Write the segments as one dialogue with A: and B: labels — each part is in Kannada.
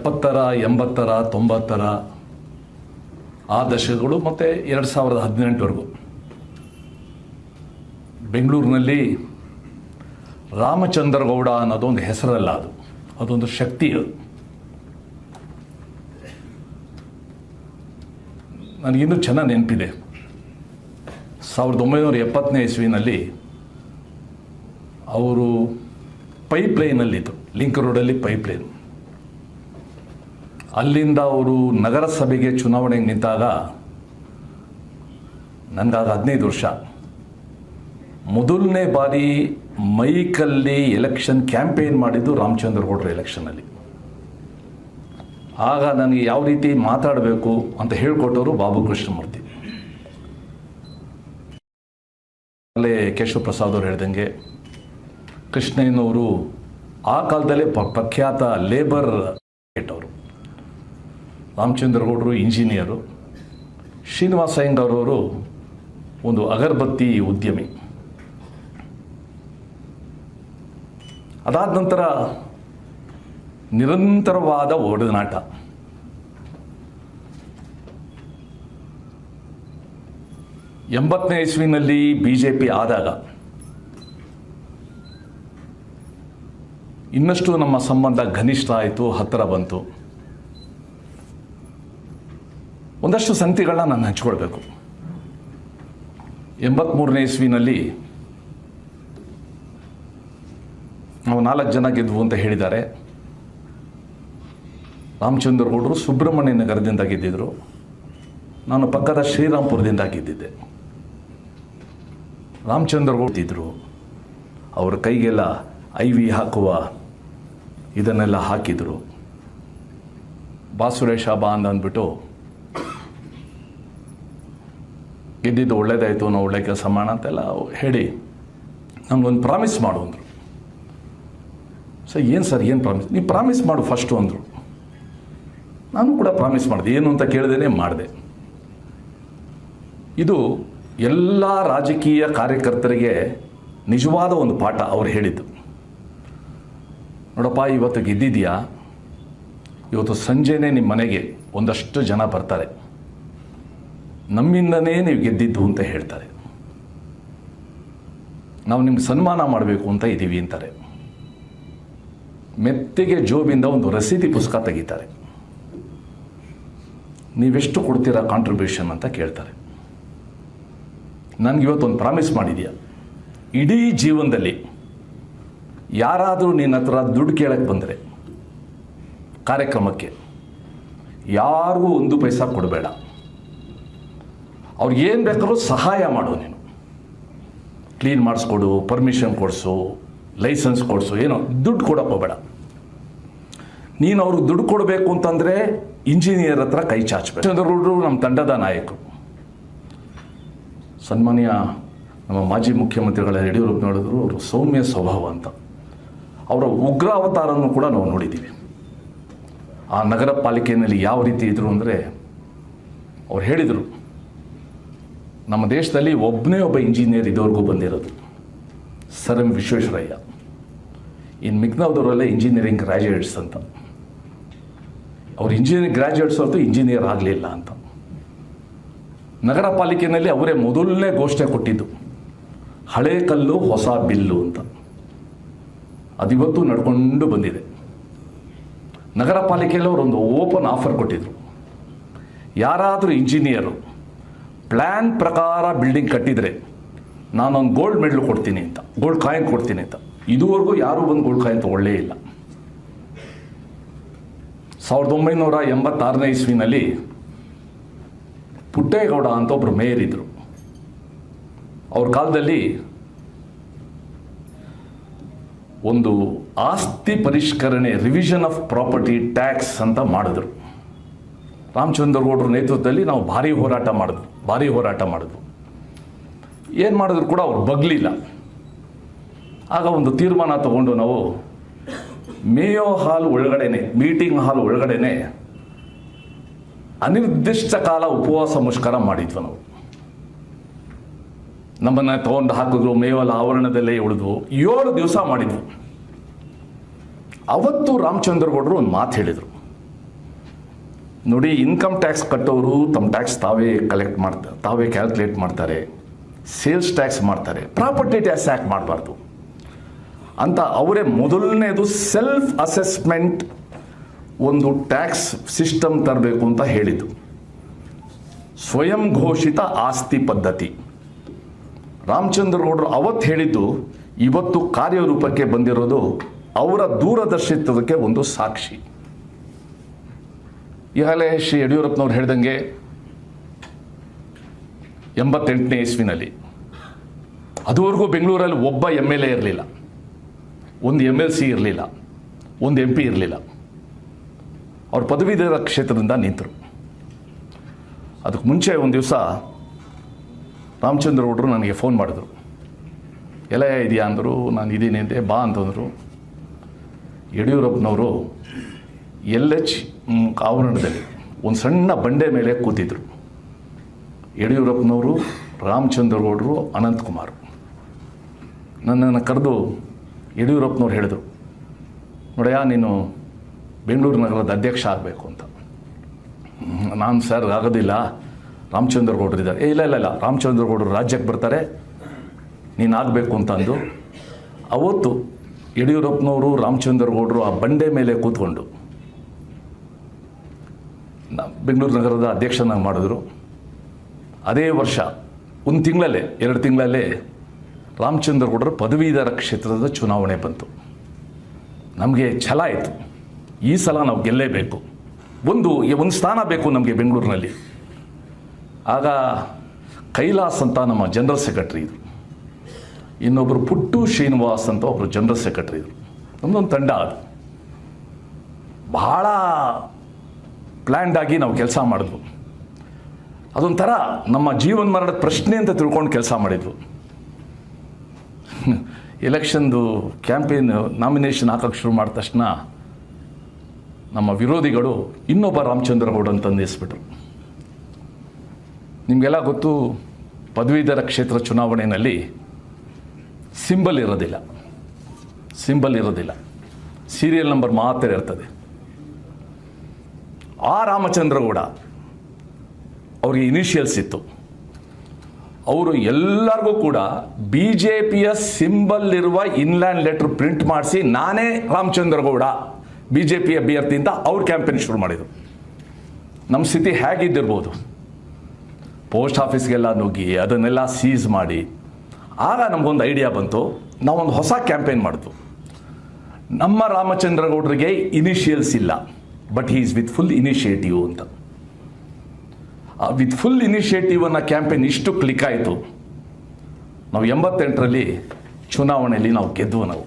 A: 70ರ 80ರ 90ರ ಆ ದಶಕಗಳು ಮತ್ತು 2018ವರೆಗೂ ಬೆಂಗಳೂರಿನಲ್ಲಿ ರಾಮಚಂದ್ರಗೌಡ ಅನ್ನೋದೊಂದು ಹೆಸರಲ್ಲ, ಅದೊಂದು ಶಕ್ತಿ. ನನಗಿನ್ನೂ ಚೆನ್ನಾಗಿ ನೆನಪಿದೆ. 1970ನೇ ಇಸ್ವಿನಲ್ಲಿ ಅವರು ಪೈಪ್ಲೈನಲ್ಲಿದ್ದರು, ಲಿಂಕ್ ರೋಡಲ್ಲಿ ಪೈಪ್ಲೈನ್. ಅಲ್ಲಿಂದ ಅವರು ನಗರಸಭೆಗೆ ಚುನಾವಣೆಗೆ ನಿಂತಾಗ ನನಗಾಗ 15 ವರ್ಷ. ಮೊದಲನೇ ಬಾರಿ ಮೈಕಲ್ಲಿ ಎಲೆಕ್ಷನ್ ಕ್ಯಾಂಪೇನ್ ಮಾಡಿದ್ದು ರಾಮಚಂದ್ರಗೌಡರ ಎಲೆಕ್ಷನಲ್ಲಿ. ಆಗ ನನಗೆ ಯಾವ ರೀತಿ ಮಾತಾಡಬೇಕು ಅಂತ ಹೇಳಿಕೊಟ್ಟವರು ಬಾಬು ಕೃಷ್ಣಮೂರ್ತಿ. ಅಲ್ಲೇ ಕೇಶವ ಪ್ರಸಾದ್ ಅವರು ಹೇಳ್ದಂಗೆ ಕೃಷ್ಣಯ್ಯನವರು ಆ ಕಾಲದಲ್ಲೇ ಪ್ರಖ್ಯಾತ ಲೇಬರ್ ಅವರು, ರಾಮಚಂದ್ರಗೌಡರು ಇಂಜಿನಿಯರು, ಶ್ರೀನಿವಾಸ ಅಯ್ಯಂಗಾರ್ ಅವರು ಒಂದು ಅಗರಬತ್ತಿ ಉದ್ಯಮಿ. ಅದಾದ ನಂತರ ನಿರಂತರವಾದ ಒಡನಾಟ. ಎಂಬತ್ತನೇ ಇಸ್ವಿನಲ್ಲಿ BJP ಆದಾಗ ಇನ್ನಷ್ಟು ನಮ್ಮ ಸಂಬಂಧ ಘನಿಷ್ಠ ಆಯಿತು, ಹತ್ತಿರ ಬಂತು. ಒಂದಷ್ಟು ಸಂಗತಿಗಳನ್ನ ನಾನು ಹಂಚ್ಕೊಳ್ಬೇಕು. 83ನೇ ಇಸ್ವಿನಲ್ಲಿ ನಾವು 4 ಜನ ಗೆದ್ವು ಅಂತ ಹೇಳಿದ್ದಾರೆ. ರಾಮಚಂದ್ರಗೌಡರು ಸುಬ್ರಹ್ಮಣ್ಯ ನಗರದಿಂದ ಗೆದ್ದಿದ್ರು, ನಾನು ಪಕ್ಕದ ಶ್ರೀರಾಮ್ಪುರದಿಂದ ಗೆದ್ದಿದ್ದೆ. ರಾಮಚಂದ್ರಗೌಡ್ರು ಅವ್ರ ಕೈಗೆಲ್ಲ IV ಹಾಕುವ ಇದನ್ನೆಲ್ಲ ಹಾಕಿದರು. ಸುರೇಶ ಬಾ ಅಂದ್ಬಿಟ್ಟು ಗೆದ್ದಿದ್ದು ಒಳ್ಳೇದಾಯಿತು, ನಾವು ಒಳ್ಳೆ ಕೆಲಸ ಮಾಡೋಣ ಅಂತೆಲ್ಲ ಹೇಳಿ ನಮಗೊಂದು ಪ್ರಾಮಿಸ್ ಮಾಡು ಅಂದರು. ಏನು ಸರ್ ಏನು ಪ್ರಾಮಿಸ್? ನೀವು ಪ್ರಾಮಿಸ್ ಮಾಡು ಫಸ್ಟು ಅಂದರು. ನಾನು ಕೂಡ ಪ್ರಾಮಿಸ್ ಮಾಡಿದೆ, ಏನು ಅಂತ ಕೇಳ್ದೇ ಮಾಡಿದೆ. ಇದು ಎಲ್ಲ ರಾಜಕೀಯ ಕಾರ್ಯಕರ್ತರಿಗೆ ನಿಜವಾದ ಒಂದು ಪಾಠ ಅವ್ರು ಹೇಳಿದ್ದು. ನೋಡಪ್ಪ, ಇವತ್ತು ಗೆದ್ದಿದೆಯಾ, ಇವತ್ತು ಸಂಜೆನೇ ನಿಮ್ಮ ಮನೆಗೆ ಒಂದಷ್ಟು ಜನ ಬರ್ತಾರೆ, ನಮ್ಮಿಂದನೇ ನೀವು ಗೆದ್ದಿದ್ದು ಅಂತ ಹೇಳ್ತಾರೆ, ನಾವು ನಿಮ್ಗೆ ಸನ್ಮಾನ ಮಾಡಬೇಕು ಅಂತ ಇದ್ದೀವಿ ಅಂತಾರೆ. ಮೆತ್ತಿಗೆ ಜೋಬಿಂದ ಒಂದು ರಸೀದಿ ಪುಸ್ತಕ ತೆಗಿತಾರೆ, ನೀವೆಷ್ಟು ಕೊಡ್ತೀರಾ ಕಾಂಟ್ರಿಬ್ಯೂಷನ್ ಅಂತ ಕೇಳ್ತಾರೆ. ನನಗಿವತ್ತೊಂದು ಪ್ರಾಮಿಸ್ ಮಾಡಿದೆಯಾ, ಇಡೀ ಜೀವನದಲ್ಲಿ ಯಾರಾದರೂ ನಿನ್ನ ಹತ್ರ ದುಡ್ಡು ಕೇಳಕ್ಕೆ ಬಂದರೆ ಕಾರ್ಯಕ್ರಮಕ್ಕೆ ಯಾರಿಗೂ 1 ಪೈಸಾ ಕೊಡಬೇಡ, ಅವ್ರಿಗೆ ಏನು ಬೇಕಾದ್ರೂ ಸಹಾಯ ಮಾಡು. ನೀನು ಕ್ಲೀನ್ ಮಾಡಿಸ್ಕೊಡು, ಪರ್ಮಿಷನ್ ಕೊಡಿಸು, ಲೈಸೆನ್ಸ್ ಕೊಡಿಸು, ಏನೋ ದುಡ್ಡು ಕೊಡೋಕೆ ಹೋಗಬೇಡ. ನೀನು ಅವ್ರಿಗೆ ದುಡ್ಡು ಕೊಡಬೇಕು ಅಂತಂದರೆ ಇಂಜಿನಿಯರ್ ಹತ್ರ ಕೈ ಚಾಚಬೇಕು. ಚಂದ್ರಗೌಡರು ನಮ್ಮ ತಂಡದ ನಾಯಕರು. ಸನ್ಮಾನ್ಯ ನಮ್ಮ ಮಾಜಿ ಮುಖ್ಯಮಂತ್ರಿಗಳ ಯಡಿಯೂರಪ್ಪ ನೋಡಿದ್ರು, ಅವರು ಸೌಮ್ಯ ಸ್ವಭಾವ ಅಂತ. ಅವರ ಉಗ್ರ ಅವತಾರನ್ನು ಕೂಡ ನಾವು ನೋಡಿದ್ದೀವಿ. ಆ ನಗರ ಪಾಲಿಕೆಯಲ್ಲಿ ಯಾವ ರೀತಿ ಇದ್ರು ಅಂದರೆ, ಅವ್ರು ಹೇಳಿದರು, ನಮ್ಮ ದೇಶದಲ್ಲಿ ಒಬ್ಬನೇ ಒಬ್ಬ ಇಂಜಿನಿಯರ್ ಇದುವರೆಗೂ ಬಂದಿರೋದು, ಸರ್ ಎಂ ವಿಶ್ವೇಶ್ವರಯ್ಯ. ಇನ್ನು ಮಿಕ್ನವ್ದವರೆಲ್ಲ ಇಂಜಿನಿಯರಿಂಗ್ ಗ್ರ್ಯಾಜುಯೇಟ್ಸ್ ಅಂತ. ಅವ್ರು ಇಂಜಿನಿಯರಿಂಗ್ ಗ್ರ್ಯಾಜುಯೇಟ್ಸ್ ಹೊರತು ಇಂಜಿನಿಯರ್ ಆಗಲಿಲ್ಲ ಅಂತ. ನಗರ ಪಾಲಿಕೆಯಲ್ಲಿ ಅವರೇ ಮೊದಲನೇ ಘೋಷಣೆ ಕೊಟ್ಟಿದ್ದು, ಹಳೆ ಕಲ್ಲು ಹೊಸ ಬಿಲ್ಲು ಅಂತ. ಅದಿವತ್ತು ನಡ್ಕೊಂಡು ಬಂದಿದೆ. ನಗರ ಪಾಲಿಕೆಯಲ್ಲಿ ಅವರೊಂದು ಓಪನ್ ಆಫರ್ ಕೊಟ್ಟಿದ್ರು, ಯಾರಾದರೂ ಇಂಜಿನಿಯರು ಪ್ಲ್ಯಾನ್ ಪ್ರಕಾರ ಬಿಲ್ಡಿಂಗ್ ಕಟ್ಟಿದರೆ ನಾನೊಂದು ಗೋಲ್ಡ್ ಮೆಡಲ್ ಕೊಡ್ತೀನಿ ಅಂತ, ಗೋಲ್ಡ್ ಕಾಯಿನ್ ಕೊಡ್ತೀನಿ ಅಂತ. ಇದುವರೆಗೂ ಯಾರೂ ಬಂದು ಗೋಲ್ಡ್ ಕಾಯಿನ್ ತಗೊಳ್ಳೇ ಇಲ್ಲ. 1986ನೇ ಇಸ್ವಿನಲ್ಲಿ ಪುಟ್ಟೇಗೌಡ ಅಂತ ಒಬ್ಬರು ಮೇಯರ್ ಇದ್ದರು. ಅವ್ರ ಕಾಲದಲ್ಲಿ ಒಂದು ಆಸ್ತಿ ಪರಿಷ್ಕರಣೆ, ರಿವಿಷನ್ ಆಫ್ ಪ್ರಾಪರ್ಟಿ ಟ್ಯಾಕ್ಸ್ ಅಂತ ಮಾಡಿದ್ರು. ರಾಮಚಂದ್ರಗೌಡರ ನೇತೃತ್ವದಲ್ಲಿ ನಾವು ಭಾರಿ ಹೋರಾಟ ಮಾಡಿದ್ವು. ಏನು ಮಾಡಿದ್ರು ಕೂಡ ಅವ್ರು ಬಗ್ಲಿಲ್ಲ. ಆಗ ಒಂದು ತೀರ್ಮಾನ ತಗೊಂಡು ನಾವು ಮೇಯೋ ಹಾಲ್ ಒಳಗಡೆನೆ, ಮೀಟಿಂಗ್ ಹಾಲ್ ಒಳಗಡೆನೆ ಅನಿರ್ದಿಷ್ಟ ಕಾಲ ಉಪವಾಸ ಮುಷ್ಕರ ಮಾಡಿದ್ವು. ನಾವು ನಮ್ಮನ್ನು ತಗೊಂಡು ಹಾಕಿದ್ರು, ಮೇಯೋ ಆವರಣದಲ್ಲೇ ಉಳಿದ್ವು. 7 ದಿವಸ ಮಾಡಿದ್ವು. ಅವತ್ತು ರಾಮಚಂದ್ರಗೌಡರು ಒಂದು ಮಾತು ಹೇಳಿದರು, ನೋಡಿ, ಇನ್ಕಮ್ ಟ್ಯಾಕ್ಸ್ ಕಟ್ಟೋರು ತಮ್ಮ ಟ್ಯಾಕ್ಸ್ ತಾವೇ ತಾವೇ ಕ್ಯಾಲ್ಕುಲೇಟ್ ಮಾಡ್ತಾರೆ, ಸೇಲ್ಸ್ ಟ್ಯಾಕ್ಸ್ ಮಾಡ್ತಾರೆ, ಪ್ರಾಪರ್ಟಿ ಟ್ಯಾಕ್ಸ್ ಯಾಕೆ ಮಾಡಬಾರ್ದು ಅಂತ ಅವರೇ ಮೊದಲನೇದು ಸೆಲ್ಫ್ ಅಸೆಸ್ಮೆಂಟ್ ಒಂದು ಟ್ಯಾಕ್ಸ್ ಸಿಸ್ಟಮ್ ತರಬೇಕು ಅಂತ ಹೇಳಿದ್ದು. ಸ್ವಯಂ ಘೋಷಿತ ಆಸ್ತಿ ಪದ್ಧತಿ ರಾಮಚಂದ್ರಗೌಡರು ಅವತ್ತು ಹೇಳಿದ್ದು ಇವತ್ತು ಕಾರ್ಯರೂಪಕ್ಕೆ ಬಂದಿರೋದು ಅವರ ದೂರದರ್ಶಿತ್ವಕ್ಕೆ ಒಂದು ಸಾಕ್ಷಿ. ಈಗಾಗಲೇ ಶ್ರೀ ಯಡಿಯೂರಪ್ಪನವ್ರು ಹೇಳ್ದಂಗೆ 88ನೇ ಇಸ್ವಿನಲ್ಲಿ ಅದುವರೆಗೂ ಬೆಂಗಳೂರಲ್ಲಿ ಒಬ್ಬ MLA ಇರಲಿಲ್ಲ, ಒಂದು MLC ಇರಲಿಲ್ಲ, ಒಂದು MP ಇರಲಿಲ್ಲ. ಅವ್ರು ಪದವೀಧರ ಕ್ಷೇತ್ರದಿಂದ ನಿಂತರು. ಅದಕ್ಕೆ ಮುಂಚೆ ಒಂದು ದಿವಸ ರಾಮಚಂದ್ರಗೌಡರು ನನಗೆ ಫೋನ್ ಮಾಡಿದ್ರು. ಎಲ್ಲ ಇದೆಯಾ ಅಂದರು. ನಾನು ಇದ್ದೀನಿ ಅಂದೆ. ಬಾ ಅಂತಂದರು. ಯಡಿಯೂರಪ್ಪನವರು LH ಆವರಣದಲ್ಲಿ ಒಂದು ಸಣ್ಣ ಬಂಡೆ ಮೇಲೆ ಕೂತಿದ್ರು. ಯಡಿಯೂರಪ್ಪನವರು, ರಾಮಚಂದ್ರಗೌಡರು, ಅನಂತಕುಮಾರ್ ನನ್ನನ್ನು ಕರೆದು ಯಡಿಯೂರಪ್ಪನವ್ರು ಹೇಳಿದರು, ನೋಡಯ್ಯ ನೀನು ಬೆಂಗಳೂರು ನಗರದ ಅಧ್ಯಕ್ಷ ಆಗಬೇಕು ಅಂತ. ನಾನು ಸರ್ ಆಗೋದಿಲ್ಲ, ರಾಮಚಂದ್ರಗೌಡರು ಇದ್ದಾರೆ. ಇಲ್ಲ ರಾಮಚಂದ್ರಗೌಡರು ರಾಜ್ಯಕ್ಕೆ ಬರ್ತಾರೆ, ನೀನು ಆಗಬೇಕು ಅಂತ ಅಂದು ಅವತ್ತು ಯಡಿಯೂರಪ್ಪನವರು, ರಾಮಚಂದ್ರಗೌಡರು ಆ ಬಂಡೆ ಮೇಲೆ ಕೂತ್ಕೊಂಡು ಬೆಂಗಳೂರು ನಗರದ ಅಧ್ಯಕ್ಷನಾಗಿ ಮಾಡಿದ್ರು. ಅದೇ ವರ್ಷ 1 ತಿಂಗಳಲ್ಲೇ 2 ತಿಂಗಳಲ್ಲೇ ರಾಮಚಂದ್ರಗೌಡರ ಪದವೀಧರ ಕ್ಷೇತ್ರದ ಚುನಾವಣೆ ಬಂತು. ನಮಗೆ ಛಲ ಆಯಿತು, ಈ ಸಲ ನಾವು ಗೆಲ್ಲೇಬೇಕು, ಒಂದು ಸ್ಥಾನ ಬೇಕು ನಮಗೆ ಬೆಂಗಳೂರಿನಲ್ಲಿ. ಆಗ ಕೈಲಾಸ್ ಅಂತ ನಮ್ಮ ಜನರಲ್ ಸೆಕ್ರೆಟರಿ ಇದ್ರು, ಇನ್ನೊಬ್ಬರು ಪುಟ್ಟು ಶ್ರೀನಿವಾಸ್ ಅಂತ ಒಬ್ಬರು ಜನರಲ್ ಸೆಕ್ರೆಟರಿ ಇದ್ರು. ನಮ್ಮದೊಂದು ತಂಡ ಅದು. ಬಹಳ ಪ್ಲ್ಯಾಂಡ್ ಆಗಿ ನಾವು ಕೆಲಸ ಮಾಡಿದ್ವು. ಅದೊಂಥರ ನಮ್ಮ ಜೀವನ ಮರಣದ ಪ್ರಶ್ನೆ ಅಂತ ತಿಳ್ಕೊಂಡು ಕೆಲಸ ಮಾಡಿದ್ವು. ಎಲೆಕ್ಷನ್ದು ಕ್ಯಾಂಪೇನ್ ನಾಮಿನೇಷನ್ ಹಾಕೋಕ್ಕೆ ಶುರು ಮಾಡಿದ ತಕ್ಷಣ ನಮ್ಮ ವಿರೋಧಿಗಳು ಇನ್ನೊಬ್ಬ ರಾಮಚಂದ್ರಗೌಡ ಅಂತ ನಿಲ್ಲಿಸ್ಬಿಟ್ರು. ನಿಮಗೆಲ್ಲ ಗೊತ್ತು, ಪದವೀಧರ ಕ್ಷೇತ್ರ ಚುನಾವಣೆಯಲ್ಲಿ ಸಿಂಬಲ್ ಇರೋದಿಲ್ಲ, ಸೀರಿಯಲ್ ನಂಬರ್ ಮಾತ್ರ ಇರ್ತದೆ. ಆ ರಾಮಚಂದ್ರಗೌಡ ಅವ್ರಿಗೆ ಇನಿಷಿಯಲ್ಸ್ ಇತ್ತು. ಅವರು ಎಲ್ಲರಿಗೂ ಕೂಡ BJPಯ ಸಿಂಬಲ್ ಇರುವ ಇನ್ಲ್ಯಾಂಡ್ ಲೆಟರ್ ಪ್ರಿಂಟ್ ಮಾಡಿಸಿ ನಾನೇ ರಾಮಚಂದ್ರಗೌಡ BJP ಅಭ್ಯರ್ಥಿ ಅಂತ ಅವ್ರು ಕ್ಯಾಂಪೇನ್ ಶುರು ಮಾಡಿದರು. ನಮ್ಮ ಸ್ಥಿತಿ ಹೇಗಿದ್ದಿರ್ಬೋದು, ಪೋಸ್ಟ್ ಆಫೀಸ್ಗೆಲ್ಲ ನುಗ್ಗಿ ಅದನ್ನೆಲ್ಲ ಸೀಸ್ ಮಾಡಿ. ಆಗ ನಮಗೊಂದು ಐಡಿಯಾ ಬಂತು, ನಾವೊಂದು ಹೊಸ ಕ್ಯಾಂಪೇನ್ ಮಾಡಿದ್ವು. ನಮ್ಮ ರಾಮಚಂದ್ರಗೌಡರಿಗೆ ಇನಿಷಿಯಲ್ಸ್ ಇಲ್ಲ, but he is with full initiative ಅಂತ. ಆ ವಿತ್ ಫುಲ್ ಇನಿಷಿಯೇಟಿವ್ ಅನ್ನೋ ಕ್ಯಾಂಪೇನ್ ಇಷ್ಟು ಕ್ಲಿಕ್ ಆಯಿತು. ನಾವು 88ರಲ್ಲಿ ಚುನಾವಣೆಯಲ್ಲಿ ನಾವು ಗೆದ್ವು. ನಾವು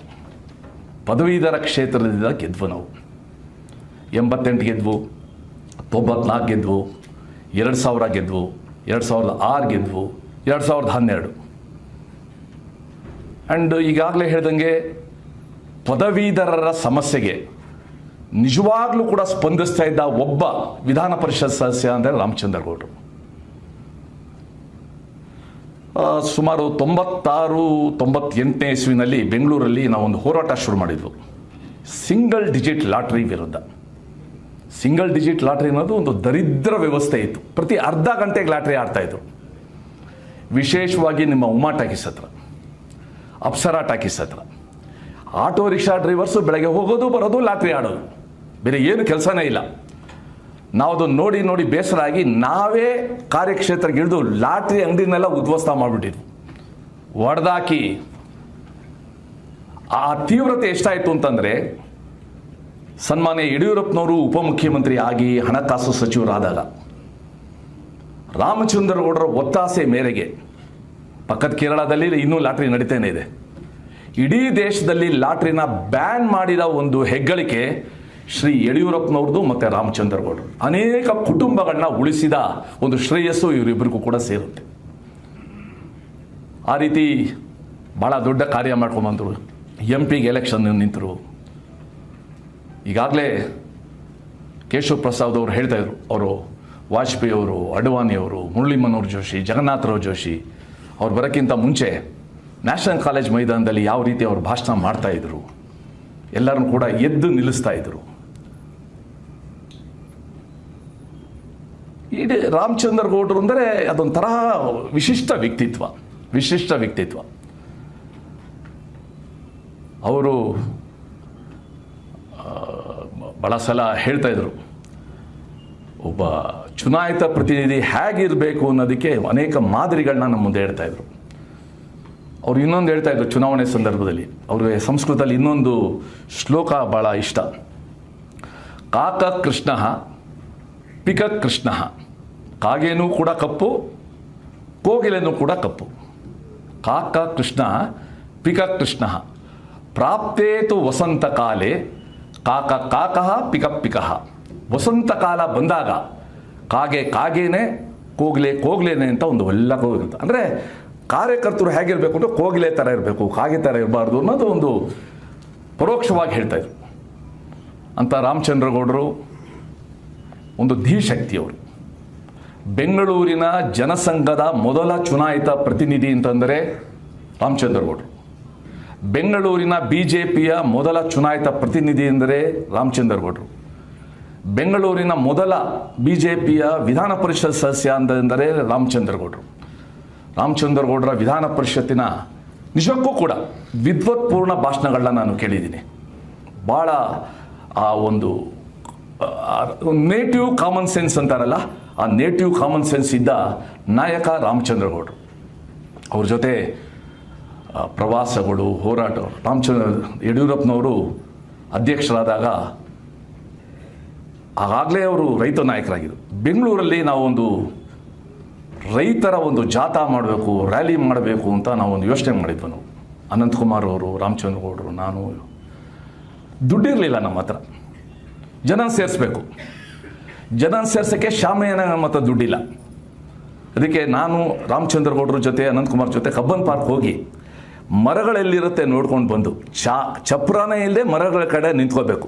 A: ಪದವೀಧರ ಕ್ಷೇತ್ರದಿಂದ ಗೆದ್ವು. ನಾವು 88 ಗೆದ್ವು, 94 ಗೆದ್ವು, 2000 ಗೆದ್ವು, 2006 ಗೆದ್ವು, 2012. ಆ್ಯಂಡ್ ಈಗಾಗಲೇ ಹೇಳ್ದಂಗೆ ಪದವೀಧರರ ಸಮಸ್ಯೆಗೆ ನಿಜವಾಗ್ಲೂ ಕೂಡ ಸ್ಪಂದಿಸ್ತಾ ಇದ್ದ ಒಬ್ಬ ವಿಧಾನ ಪರಿಷತ್ ಸದಸ್ಯ ಅಂದರೆ ರಾಮಚಂದ್ರಗೌಡರು. ಸುಮಾರು 96-98ನೇ ಇಸ್ವಿನಲ್ಲಿ ಬೆಂಗಳೂರಲ್ಲಿ ನಾವೊಂದು ಹೋರಾಟ ಶುರು ಮಾಡಿದ್ವು, ಸಿಂಗಲ್ ಡಿಜಿಟ್ ಲಾಟ್ರಿ ವಿರುದ್ಧ. ಸಿಂಗಲ್ ಡಿಜಿಟ್ ಲಾಟ್ರಿ ಅನ್ನೋದು ಒಂದು ದರಿದ್ರ ವ್ಯವಸ್ಥೆ ಇತ್ತು. ಪ್ರತಿ ಅರ್ಧ ಗಂಟೆಗೆ ಲಾಟ್ರಿ ಆಡ್ತಾಯಿದ್ರು. ವಿಶೇಷವಾಗಿ ನಿಮ್ಮ ಉಮಾ ಟಾಕೀಸ್ ಹತ್ರ, ಅಪ್ಸರಾ ಟಾಕೀಸ್ ಹತ್ರ ಆಟೋ ರಿಕ್ಷಾ ಡ್ರೈವರ್ಸು ಬೆಳಗ್ಗೆ ಹೋಗೋದು ಬರೋದು, ಲಾಟ್ರಿ ಆಡೋದು, ಬೇರೆ ಏನು ಕೆಲಸನೇ ಇಲ್ಲ. ನಾವು ಅದನ್ನು ನೋಡಿ ನೋಡಿ ಬೇಸರ ಆಗಿ ನಾವೇ ಕಾರ್ಯಕ್ಷೇತ್ರಕ್ಕೆ ಇಳಿದು ಲಾಟ್ರಿ ಅಂಗಡಿನೆಲ್ಲ ಉದ್ವಸ್ತ ಮಾಡಿಬಿಟ್ಟಿದ್ವು, ಒಡೆದಾಕಿ. ಆ ತೀವ್ರತೆ ಎಷ್ಟಾಯಿತು ಅಂತಂದರೆ, ಸನ್ಮಾನ್ಯ ಯಡಿಯೂರಪ್ಪನವರು ಉಪಮುಖ್ಯಮಂತ್ರಿ ಆಗಿ ಹಣಕಾಸು ಸಚಿವರಾದಾಗ ರಾಮಚಂದ್ರಗೌಡರ ಒತ್ತಾಸೆ ಮೇರೆಗೆ, ಪಕ್ಕದ ಕೇರಳದಲ್ಲಿ ಇನ್ನೂ ಲಾಟ್ರಿ ನಡೀತಾನೆ ಇದೆ, ಇಡೀ ದೇಶದಲ್ಲಿ ಲಾಟ್ರಿನ ಬ್ಯಾನ್ ಮಾಡಿದ ಒಂದು ಹೆಗ್ಗಳಿಕೆ ಶ್ರೀ ಯಡಿಯೂರಪ್ಪನವ್ರದ್ದು ಮತ್ತು ರಾಮಚಂದ್ರಗೌಡರು. ಅನೇಕ ಕುಟುಂಬಗಳನ್ನ ಉಳಿಸಿದ ಒಂದು ಶ್ರೇಯಸ್ಸು ಇವರಿಬ್ಬರಿಗೂ ಕೂಡ ಸೇರುತ್ತೆ. ಆ ರೀತಿ ಭಾಳ ದೊಡ್ಡ ಕಾರ್ಯ ಮಾಡ್ಕೊಂಬಂದರು. MP ಎಲೆಕ್ಷನ್ ನಿಂತರು. ಈಗಾಗಲೇ ಕೇಶವ ಪ್ರಸಾದ್ ಅವರು ಹೇಳ್ತಾಯಿದ್ರು, ಅವರು ವಾಜಪೇಯಿ ಅವರು, ಅಡ್ವಾಣಿಯವರು, ಮುರಳಿ ಮನೋಹರ್ ಜೋಶಿ, ಜಗನ್ನಾಥರಾವ್ ಜೋಶಿ ಅವ್ರು ಬರೋಕ್ಕಿಂತ ಮುಂಚೆ ನ್ಯಾಷನಲ್ ಕಾಲೇಜ್ ಮೈದಾನದಲ್ಲಿ ಯಾವ ರೀತಿ ಅವರು ಭಾಷಣ ಮಾಡ್ತಾಯಿದ್ರು, ಎಲ್ಲರನ್ನು ಕೂಡ ಎದ್ದು ನಿಲ್ಲಿಸ್ತಾ ಇದ್ರು. ಇಡೀ ರಾಮಚಂದ್ರ ಗೌಡರು ಅಂದರೆ ಅದೊಂಥರ ವಿಶಿಷ್ಟ ವ್ಯಕ್ತಿತ್ವ. ಅವರು ಭಾಳ ಸಲ ಹೇಳ್ತಾ ಇದ್ರು, ಒಬ್ಬ ಚುನಾಯಿತ ಪ್ರತಿನಿಧಿ ಹೇಗಿರಬೇಕು ಅನ್ನೋದಕ್ಕೆ ಅನೇಕ ಮಾದರಿಗಳನ್ನ ನಮ್ಮ ಮುಂದೆ ಹೇಳ್ತಾ ಇದ್ರು. ಅವ್ರು ಇನ್ನೊಂದು ಹೇಳ್ತಾ ಇದ್ರು ಚುನಾವಣೆ ಸಂದರ್ಭದಲ್ಲಿ, ಅವ್ರಿಗೆ ಸಂಸ್ಕೃತದಲ್ಲಿ ಇನ್ನೊಂದು ಶ್ಲೋಕ ಭಾಳ ಇಷ್ಟ. ಕಾಕ ಕೃಷ್ಣ ಪಿಕ ಕೃಷ್ಣ, ಕಾಗೇನೂ ಕೂಡ ಕಪ್ಪು, ಕೋಗಿಲೆನೂ ಕೂಡ ಕಪ್ಪು. ಕಾಕ ಕೃಷ್ಣ ಪಿಕ ಕೃಷ್ಣ, ಪ್ರಾಪ್ತೇತು ವಸಂತ ಕಾಲೇ ಕಾಕ ಕಾಕಃ ಪಿಕ ಪಿಕಃ. ವಸಂತ ಕಾಲ ಬಂದಾಗ ಕಾಗೇನೆ, ಕೋಗಿಲೆನೆ ಅಂತ ಒಂದು ಎಲ್ಲ ಹೋಗಿರುತ್ತೆ. ಅಂದರೆ ಕಾರ್ಯಕರ್ತರು ಹೇಗಿರಬೇಕು ಅಂದರೆ ಕೋಗಿಲೆ ಥರ ಇರಬೇಕು, ಕಾಗೆ ಥರ ಇರಬಾರ್ದು ಅನ್ನೋದು ಒಂದು ಪರೋಕ್ಷವಾಗಿ ಹೇಳ್ತಾಯಿದ್ರು. ಅಂತ ರಾಮಚಂದ್ರಗೌಡರು ಒಂದು ಧೀಶಕ್ತಿಯವರು. ಬೆಂಗಳೂರಿನ ಜನಸಂಘದ ಮೊದಲ ಚುನಾಯಿತ ಪ್ರತಿನಿಧಿ ಅಂತಂದರೆ ರಾಮಚಂದ್ರಗೌಡರು. ಬೆಂಗಳೂರಿನ BJPಯ ಮೊದಲ ಚುನಾಯಿತ ಪ್ರತಿನಿಧಿ ಎಂದರೆ ರಾಮಚಂದ್ರಗೌಡರು. ಬೆಂಗಳೂರಿನ ಮೊದಲ BJPಯ ವಿಧಾನ ಪರಿಷತ್ ಸದಸ್ಯ ಎಂದರೆ ರಾಮಚಂದ್ರಗೌಡರು. ರಾಮಚಂದ್ರಗೌಡರ ವಿಧಾನ ಪರಿಷತ್ತಿನ ನಿಜಕ್ಕೂ ಕೂಡ ವಿದ್ವತ್ಪೂರ್ಣ ಭಾಷಣಗಳನ್ನ ನಾನು ಕೇಳಿದ್ದೀನಿ. ಭಾಳ ಆ ಒಂದು ನೇಟಿವ್ ಕಾಮನ್ ಸೆನ್ಸ್ ಅಂತಾರಲ್ಲ, ಆ ನೇಟಿವ್ ಕಾಮನ್ ಸೆನ್ಸ್ ಇದ್ದ ನಾಯಕ ರಾಮಚಂದ್ರಗೌಡರು. ಅವ್ರ ಜೊತೆ ಪ್ರವಾಸಗಳು, ಹೋರಾಟ. ಯಡಿಯೂರಪ್ಪನವರು ಅಧ್ಯಕ್ಷರಾದಾಗ ಆಗಾಗಲೇ ಅವರು ರೈತ ನಾಯಕರಾಗಿದ್ದರು. ಬೆಂಗಳೂರಲ್ಲಿ ನಾವೊಂದು ರೈತರ ಒಂದು ಜಾಥಾ ಮಾಡಬೇಕು, ರ್ಯಾಲಿ ಮಾಡಬೇಕು ಅಂತ ನಾವೊಂದು ಯೋಚನೆ ಮಾಡಿದ್ವಿ. ನಾವು ಅನಂತಕುಮಾರ್ ಅವರು, ರಾಮಚಂದ್ರಗೌಡರು, ನಾನು. ದುಡ್ಡಿರಲಿಲ್ಲ ನಮ್ಮ ಹತ್ರ, ಜನ ಸೇರಿಸ್ಬೇಕು. ಜನ ಸೇರ್ಸೋಕ್ಕೆ ಶಾಮಿಯಾನ ನಮ್ಮ ಹತ್ರ ದುಡ್ಡಿಲ್ಲ. ಅದಕ್ಕೆ ನಾನು ರಾಮಚಂದ್ರಗೌಡರ ಜೊತೆ, ಅನಂತಕುಮಾರ್ ಜೊತೆ ಕಬ್ಬನ್ ಪಾರ್ಕ್ ಹೋಗಿ ಮರಗಳೆಲ್ಲಿರುತ್ತೆ ನೋಡ್ಕೊಂಡು ಬಂದು, ಚಪ್ರಾನೇ ಇಲ್ಲದೆ ಮರಗಳ ಕಡೆ ನಿಂತ್ಕೋಬೇಕು,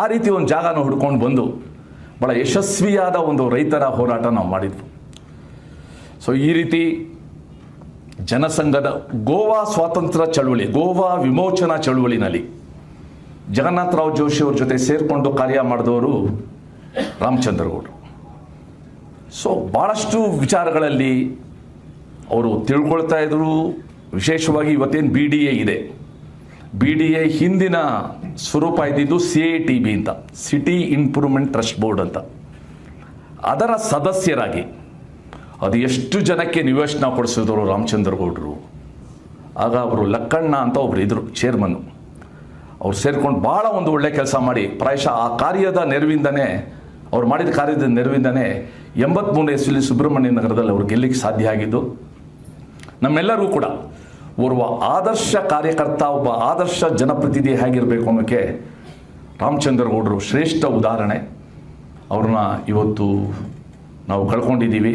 A: ಆ ರೀತಿ ಒಂದು ಜಾಗನ ಹುಡ್ಕೊಂಡು ಬಂದು ಭಾಳ ಯಶಸ್ವಿಯಾದ ಒಂದು ರೈತರ ಹೋರಾಟ ನಾವು ಮಾಡಿದ್ವು. ಸೊ ಈ ರೀತಿ ಜನಸಂಘದ ಗೋವಾ ಸ್ವಾತಂತ್ರ್ಯ ಚಳವಳಿ, ಗೋವಾ ವಿಮೋಚನಾ ಚಳವಳಿನಲ್ಲಿ ಜಗನ್ನಾಥರಾವ್ ಜೋಶಿ ಅವ್ರ ಜೊತೆ ಸೇರಿಕೊಂಡು ಕಾರ್ಯ ಮಾಡಿದವರು ರಾಮಚಂದ್ರಗೌಡರು. ಸೊ ಭಾಳಷ್ಟು ವಿಚಾರಗಳಲ್ಲಿ ಅವರು ತಿಳ್ಕೊಳ್ತಾ ಇದ್ರು. ವಿಶೇಷವಾಗಿ ಇವತ್ತೇನು BDA ಇದೆ, BDA ಹಿಂದಿನ ಸ್ವರೂಪ ಇದ್ದಿದ್ದು CITB ಅಂತ, ಸಿಟಿ ಇಂಪ್ರೂವ್ಮೆಂಟ್ ಟ್ರಸ್ಟ್ ಬೋರ್ಡ್ ಅಂತ. ಅದರ ಸದಸ್ಯರಾಗಿ ಅದು ಎಷ್ಟು ಜನಕ್ಕೆ ನಿವೇಶನ ಕೊಡಿಸಿದ್ರು ರಾಮಚಂದ್ರಗೌಡರು. ಆಗ ಅವರು ಲಕ್ಕಣ್ಣ ಅಂತ ಒಬ್ರು ಇದ್ರು ಚೇರ್ಮನ್ನು. ಅವ್ರು ಸೇರ್ಕೊಂಡು ಭಾಳ ಒಂದು ಒಳ್ಳೆ ಕೆಲಸ ಮಾಡಿ, ಪ್ರಾಯಶಃ ಆ ಕಾರ್ಯದ ನೆರವಿಂದನೇ, ಅವ್ರು ಮಾಡಿದ ಕಾರ್ಯದ ನೆರವಿಂದನೇ 83ನೇ ಇಸ್ವಿಲಿ ಸುಬ್ರಹ್ಮಣ್ಯ ನಗರದಲ್ಲಿ ಅವ್ರು ಗೆಲ್ಲಿಕ್ಕೆ ಸಾಧ್ಯ ಆಗಿದ್ದು. ನಮ್ಮೆಲ್ಲರಿಗೂ ಕೂಡ ಓರ್ವ ಆದರ್ಶ ಕಾರ್ಯಕರ್ತ, ಒಬ್ಬ ಆದರ್ಶ ಜನಪ್ರತಿನಿಧಿ ಹೇಗಿರಬೇಕು ಅನ್ನೋಕ್ಕೆ ರಾಮಚಂದ್ರಗೌಡರು ಶ್ರೇಷ್ಠ ಉದಾಹರಣೆ. ಅವ್ರನ್ನ ಇವತ್ತು ನಾವು ಕಳ್ಕೊಂಡಿದ್ದೀವಿ.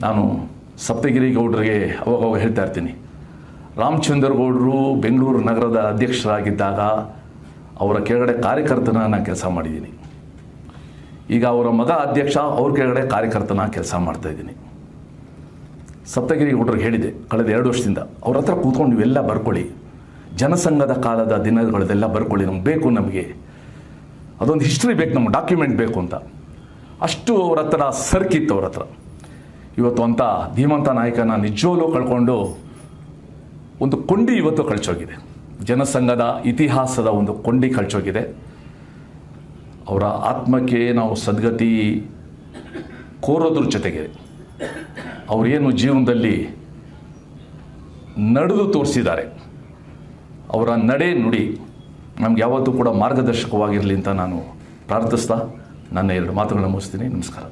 A: ನಾನು ಸಪ್ತಗಿರಿ ಗೌಡರಿಗೆ ಅವಾಗ ಹೇಳ್ತಾ ಇರ್ತೀನಿ, ರಾಮಚಂದ್ರಗೌಡರು ಬೆಂಗಳೂರು ನಗರದ ಅಧ್ಯಕ್ಷರಾಗಿದ್ದಾಗ ಅವರ ಕೆಳಗಡೆ ಕಾರ್ಯಕರ್ತನ ನಾನು ಕೆಲಸ ಮಾಡಿದ್ದೀನಿ. ಈಗ ಅವರ ಮಗ ಅಧ್ಯಕ್ಷ, ಅವ್ರ ಕೆಳಗಡೆ ಕಾರ್ಯಕರ್ತನ ಕೆಲಸ ಮಾಡ್ತಾಯಿದ್ದೀನಿ. ಸಪ್ತಗಿರಿ ಗೌಡರಿಗೆ ಹೇಳಿದೆ ಕಳೆದ 2 ವರ್ಷದಿಂದ, ಅವ್ರ ಹತ್ರ ಕೂತ್ಕೊಂಡು ನೀವೆಲ್ಲ ಬರ್ಕೊಳ್ಳಿ, ಜನಸಂಘದ ಕಾಲದ ದಿನಗಳದೆಲ್ಲ ಬರ್ಕೊಳ್ಳಿ, ನಮ್ಗೆ ಬೇಕು, ನಮಗೆ ಅದೊಂದು ಹಿಸ್ಟ್ರಿ ಬೇಕು, ನಮ್ಗೆ ಡಾಕ್ಯುಮೆಂಟ್ ಬೇಕು ಅಂತ. ಅಷ್ಟು ಅವ್ರ ಹತ್ರ ಸರ್ಕಿತ್ತು ಅವ್ರ ಹತ್ರ. ಇವತ್ತು ಅಂಥ ಧೀಮಂತ ನಾಯಕನ ನಿಜವೂ ಕಳ್ಕೊಂಡು ಒಂದು ಕೊಂಡಿ ಇವತ್ತು ಕಳ್ಚೋಗಿದೆ. ಜನಸಂಘದ ಇತಿಹಾಸದ ಒಂದು ಕೊಂಡಿ ಕಳ್ಚೋಗಿದೆ. ಅವರ ಆತ್ಮಕ್ಕೆ ನಾವು ಸದ್ಗತಿ ಕೋರೋದ್ರ ಜೊತೆಗೆ ಅವರೇನು ಜೀವನದಲ್ಲಿ ನಡೆದು ತೋರಿಸಿದ್ದಾರೆ, ಅವರ ನಡೆ ನುಡಿ ನಮ್ಗೆ ಯಾವತ್ತೂ ಕೂಡ ಮಾರ್ಗದರ್ಶಕವಾಗಿರಲಿ ಅಂತ ನಾನು ಪ್ರಾರ್ಥಿಸ್ತಾ ನನ್ನ 2 ಮಾತುಗಳನ್ನು ಮುಗಿಸ್ತೀನಿ. ನಮಸ್ಕಾರ.